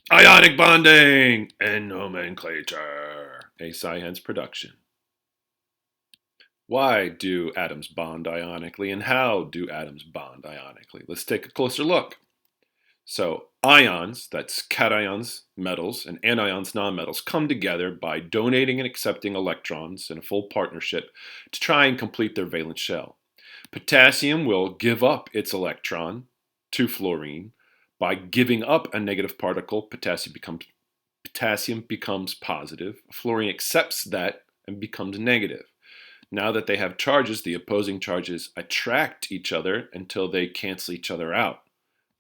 Ionic bonding and nomenclature. A science production. Why do atoms bond ionically and how do atoms bond ionically? Let's take a closer look. So, ions, that's cations, metals, and anions, nonmetals, come together by donating and accepting electrons in a full partnership to try and complete their valence shell. Potassium will give up its electron to fluorine. By giving up a negative particle, potassium becomes positive. Fluorine accepts that and becomes negative. Now that they have charges, the opposing charges attract each other until they cancel each other out.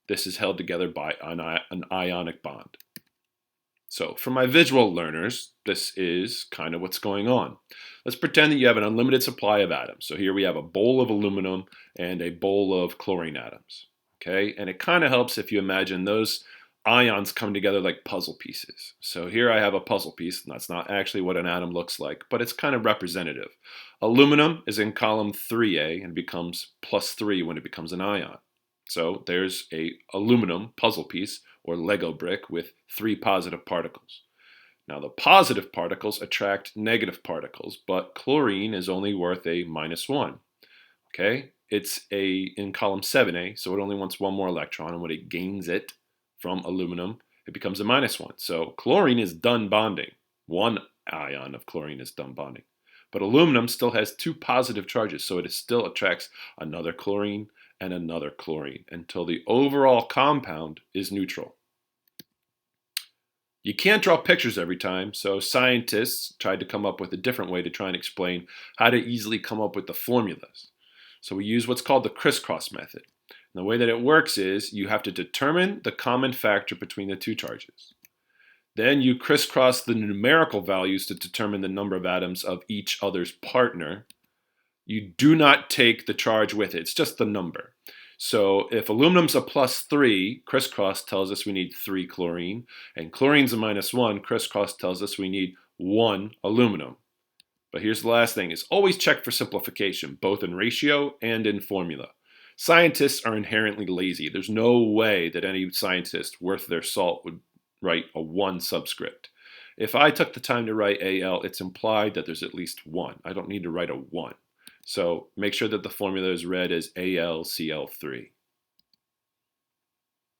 This is held together by an ionic bond. So for my visual learners, this is kind of what's going on. Let's pretend that you have an unlimited supply of atoms. So here we have a bowl of aluminum and a bowl of chlorine atoms. Okay, and it kind of helps if you imagine those ions come together like puzzle pieces. So here I have a puzzle piece, and that's not actually what an atom looks like, but it's kind of representative. Aluminum is in column 3A and becomes +3 when it becomes an ion. So there's a aluminum puzzle piece or Lego brick with 3 positive particles. Now the positive particles attract negative particles, but chlorine is only worth a -1. Okay, it's in column 7A, so it only wants one more electron, and when it gains it from aluminum, it becomes a -1. So chlorine is done bonding. One ion of chlorine is done bonding. But aluminum still has 2 positive charges, so it still attracts another chlorine and another chlorine until the overall compound is neutral. You can't draw pictures every time, so scientists tried to come up with a different way to try and explain how to easily come up with the formulas. So we use what's called the crisscross method. And the way that it works is you have to determine the common factor between the two charges. Then you crisscross the numerical values to determine the number of atoms of each other's partner. You do not take the charge with it, it's just the number. So if aluminum's a +3, crisscross tells us we need 3 chlorine, and chlorine's a -1, crisscross tells us we need 1 aluminum. But here's the last thing, is always check for simplification, both in ratio and in formula. Scientists are inherently lazy. There's no way that any scientist worth their salt would write a 1 subscript. If I took the time to write AL, it's implied that there's at least 1. I don't need to write a 1. So make sure that the formula is read as AlCl3.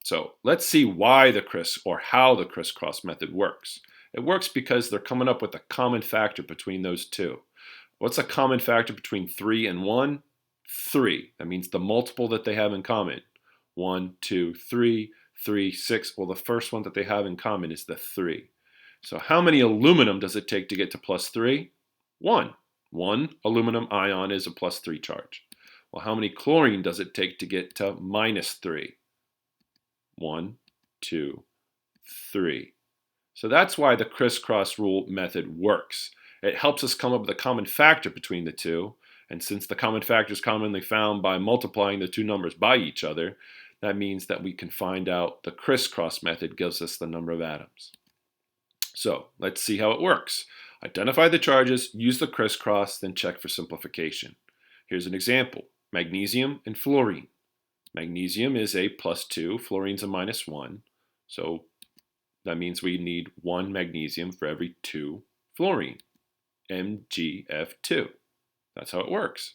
So let's see why how the crisscross method works. It works because they're coming up with a common factor between those two. What's a common factor between 3 and 1? 3. That means the multiple that they have in common. 1, 2, 3, 3, 6. Well, the first one that they have in common is the 3. So how many aluminum does it take to get to +3? 1. 1 aluminum ion is a +3 charge. Well, how many chlorine does it take to get to -3? 1, 2, 3. So that's why the crisscross rule method works. It helps us come up with a common factor between the two, and since the common factor is commonly found by multiplying the two numbers by each other, that means that we can find out the crisscross method gives us the number of atoms. So let's see how it works. Identify the charges, use the crisscross, then check for simplification. Here's an example. Magnesium and fluorine. Magnesium is a +2, fluorine's a -1. So that means we need 1 magnesium for every 2 fluorine. MgF2. That's how it works.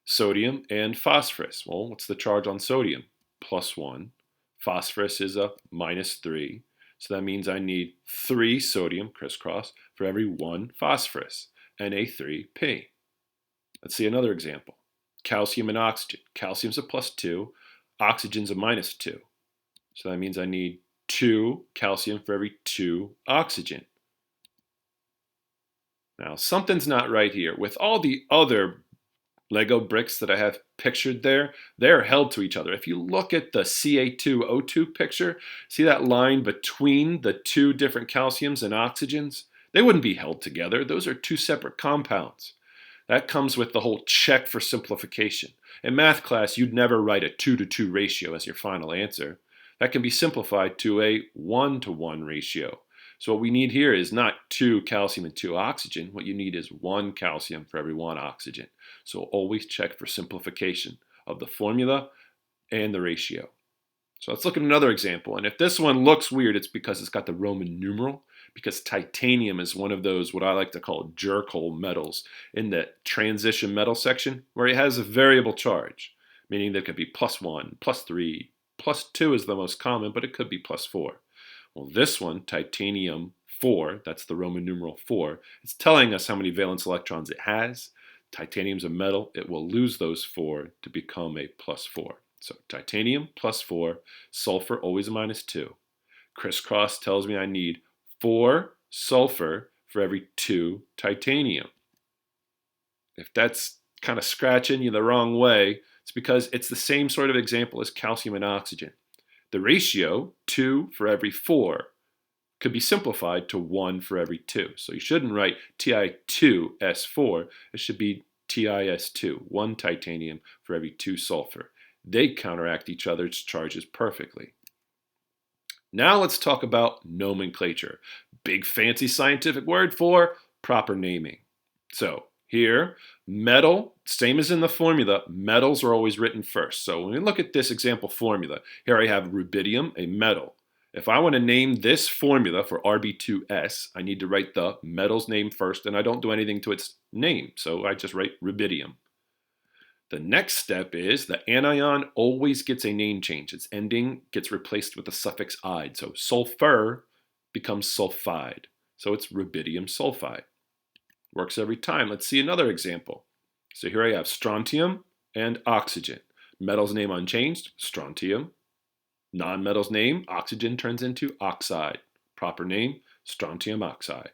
Sodium and phosphorus. Well, what's the charge on sodium? +1. Phosphorus is a -3. So that means I need 3 sodium, crisscross, for every 1 phosphorus, Na3P. Let's see another example. Calcium and oxygen. Calcium's a +2, oxygen's a -2. So that means I need 2 calcium for every 2 oxygen. Now, something's not right here. With all the other Lego bricks that I have pictured there, they're held to each other. If you look at the Ca2O2 picture, see that line between the 2 different calciums and oxygens? They wouldn't be held together. Those are 2 separate compounds. That comes with the whole check for simplification. In math class, you'd never write a 2-to-2 ratio as your final answer. That can be simplified to a 1-to-1 ratio. So what we need here is not 2 calcium and 2 oxygen. What you need is 1 calcium for every 1 oxygen. So always check for simplification of the formula and the ratio. So let's look at another example. And if this one looks weird, it's because it's got the Roman numeral, because titanium is one of those, what I like to call jerk hole metals in the transition metal section, where it has a variable charge, meaning that it could be +1, +3, +2 is the most common, but it could be +4. Well, this one, titanium 4, that's the Roman numeral 4, it's telling us how many valence electrons it has. Titanium's a metal, it will lose those 4 to become a +4. So titanium +4, sulfur always a -2. Crisscross tells me I need 4 sulfur for every 2 titanium. If that's kind of scratching you the wrong way, it's because it's the same sort of example as calcium and oxygen. The ratio, 2 for every 4, could be simplified to 1 for every 2. So you shouldn't write Ti2S4, it should be TiS2, 1 titanium for every 2 sulfur. They counteract each other's charges perfectly. Now let's talk about nomenclature. Big fancy scientific word for proper naming. So here, metal, same as in the formula, metals are always written first. So when we look at this example formula, here I have rubidium, a metal. If I want to name this formula for Rb2S, I need to write the metal's name first, and I don't do anything to its name. So I just write rubidium. The next step is the anion always gets a name change. Its ending gets replaced with the suffix "ide." So sulfur becomes sulfide. So it's rubidium sulfide. Works every time. Let's see another example. So here I have strontium and oxygen. Metal's name unchanged, strontium. Non-metal's name, oxygen, turns into oxide. Proper name, strontium oxide.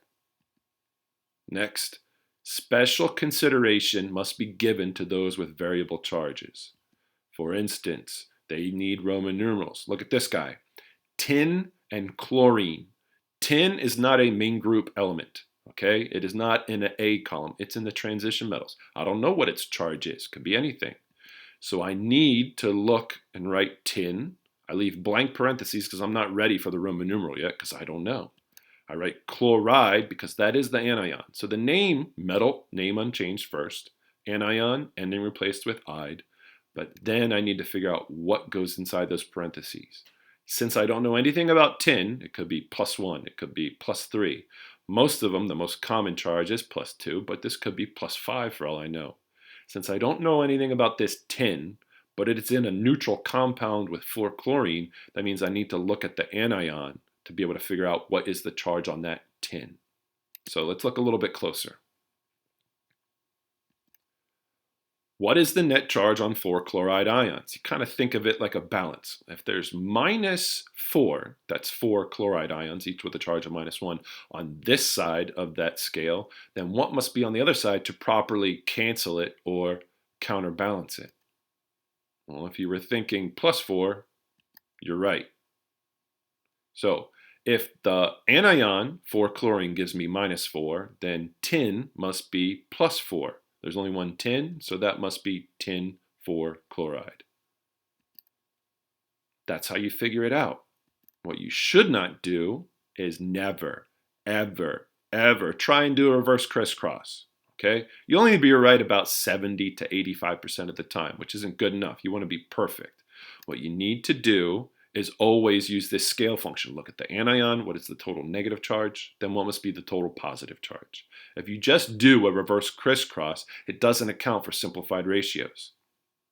Next, special consideration must be given to those with variable charges. For instance, they need Roman numerals. Look at this guy, tin and chlorine. Tin is not a main group element, okay? It is not in an A column, it's in the transition metals. I don't know what its charge is, could be anything. So I need to look and write tin. I leave blank parentheses because I'm not ready for the Roman numeral yet because I don't know. I write chloride because that is the anion. So the name, metal, name unchanged first. Anion, ending replaced with "ide." But then I need to figure out what goes inside those parentheses. Since I don't know anything about tin, it could be +1, it could be +3. Most of them, the most common charge is +2, but this could be +5 for all I know. Since I don't know anything about this tin, but it's in a neutral compound with 4-chlorine, that means I need to look at the anion to be able to figure out what is the charge on that tin. So let's look a little bit closer. What is the net charge on 4-chloride ions? You kind of think of it like a balance. If there's -4, that's 4 chloride ions, each with a charge of -1, on this side of that scale, then what must be on the other side to properly cancel it or counterbalance it? Well, if you were thinking +4, you're right. So if the anion for chlorine gives me -4, then tin must be +4. There's only one tin, so that must be tin 4-chloride. That's how you figure it out. What you should not do is never, ever, ever try and do a reverse crisscross. Okay? You only be right about 70 to 85% of the time, which isn't good enough. You want to be perfect. What you need to do is always use this scale function. Look at the anion, what is the total negative charge, then what must be the total positive charge. If you just do a reverse crisscross, it doesn't account for simplified ratios.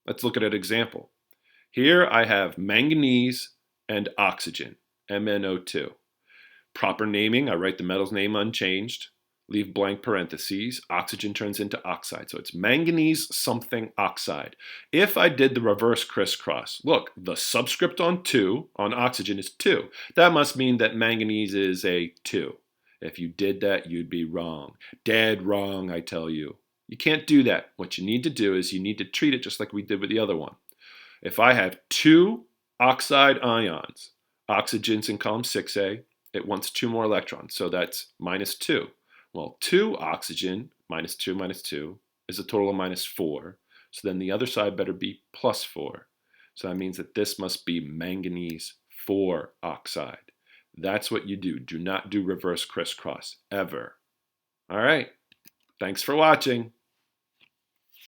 Let's look at an example. Here I have manganese and oxygen, MnO2. Proper naming, I write the metal's name unchanged, leave blank parentheses, oxygen turns into oxide. So it's manganese something oxide. If I did the reverse crisscross, look, the subscript on 2 on oxygen is 2. That must mean that manganese is a 2. If you did that, you'd be wrong. Dead wrong, I tell you. You can't do that. What you need to do is you need to treat it just like we did with the other one. If I have 2 oxide ions, oxygen's in column 6A, it wants 2 more electrons, so that's -2. Well, 2 oxygen minus 2 minus 2 is a total of -4. So then the other side better be +4. So that means that this must be manganese 4 oxide. That's what you do. Do not do reverse crisscross, ever. All right. Thanks for watching.